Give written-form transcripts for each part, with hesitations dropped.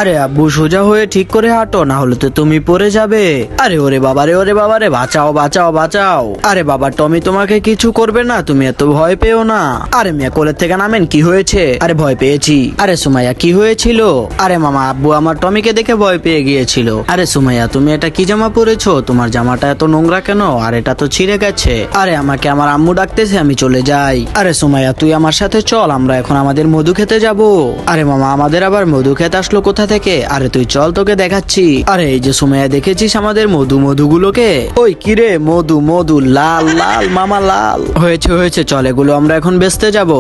আরে আব্বু সোজা হয়ে ঠিক করে হাঁটো, না হলে তো তুমি পড়ে যাবে। আরে ওরে বাবা রে, বাঁচাও বাঁচাও বাঁচাও। আরে বাবা টমি তোমাকে কিছু করবে না, তুমি এত ভয় পেও না। আরে মিয়া কোলের থেকে নামেন, কি হয়েছে? আরে ভয় পেয়েছি। আরে সুমাইয়া কি হয়েছিল? আরে মামা আব্বু আমার টমিকে দেখে ভয় পেয়ে গিয়েছিল। আরে সুমাইয়া তুমি এটা কি জামা পরেছো? তোমার জামাটা এত নোংরা কেন? আর এটা তো ছিঁড়ে গেছে। আরে আমাকে আমার আম্মু ডাকতেছে, আমি চলে যাই। আরে সুমাইয়া তুই আমার সাথে চল, আমরা এখন আমাদের মধু খেতে যাব। আরে মামা আমাদের আবার মধু খেতে আসলো কোথা থেকে? আরে তুই চল, তোকে দেখাচ্ছি। আরে এই যে সুমাইয়া দেখেছিস আমাদের মধুগুলোকে? ওই কিরে মধু লাল লাল মামা লাল হয়েছে চল, এগুলো আমরা এখন বেচতে যাব।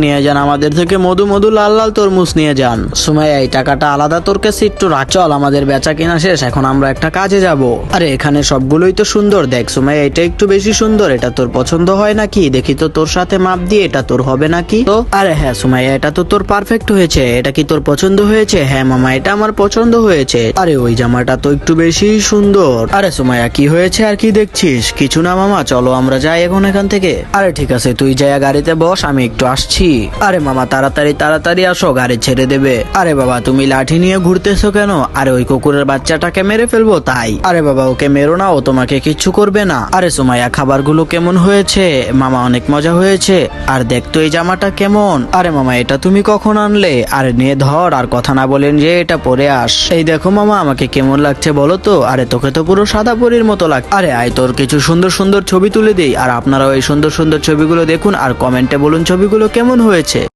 নিয়ে যান আমাদের থেকে মধু লাল লাল তরমুজ নিয়ে যান। সুমাইয়া এই টাকাটা আলাদা তোর কাছে একটু রাখ। চল আমাদের বেচা কিনা শেষ, এখন আমরা একটা কাজে যাব। আরে এখানে সবগুলোই তো সুন্দর, দেখ সুমাইয়া এটা একটু বেশি সুন্দর, এটা তোর পছন্দ হয় নাকি? দেখি তো তোর সাথে মাপ দিয়ে, এটা তোর হবে নাকি? তো আরে হ্যাঁ সুমাইয়া এটা তো তোর পারফেক্ট হয়েছে। এটা কি তোর পছন্দ হয়েছে? হ্যাঁ মামা এটা আমার পছন্দ হয়েছে। আরে ওই জামাটা তো একটু বেশি সুন্দর। আরে সুমাইয়া কি হয়েছে আর কি দেখছিস? কিছু না মামা, চলো আমরা যাই এখন এখান থেকে। আরে ঠিক আছে তুই যাই গাড়িতে বস, আমি একটু আসছি। আরে মামা তাড়াতাড়ি আসো, গাড়ি ছেড়ে দেবে। আরে বাবা তুমি লাঠি নিয়ে ঘুরতেছো কেন? আরে ওই কুকুরের বাচ্চাটাকে মেরে ফেলবো তাই। আরে বাবা ওকে মেরো না, ও তোমাকে কিচ্ছু করবে না। আরে সুমাইয়া খাবারগুলো কেমন হয়েছে? মামা অনেক মজা হয়েছে। আর দেখতো এই জামাটা কেমন? আরে মামা এটা তুমি কখন আনলে? আরে নিয়ে ধর, আর কথা না বলেন যে এটা পরে আস। এই দেখো মামা আমাকে কেমন লাগছে বলো তো? আরে তোকে তো পুরো সাদা পরীর মতো লাগছে। আরে আয় তোর কিছু সুন্দর সুন্দর ছবি তুলে দেই, আর আপনারাও এই সুন্দর সুন্দর ছবিগুলো দেখুন আর কমেন্টে বলুন ছবিগুলো কেমন হয়েছে।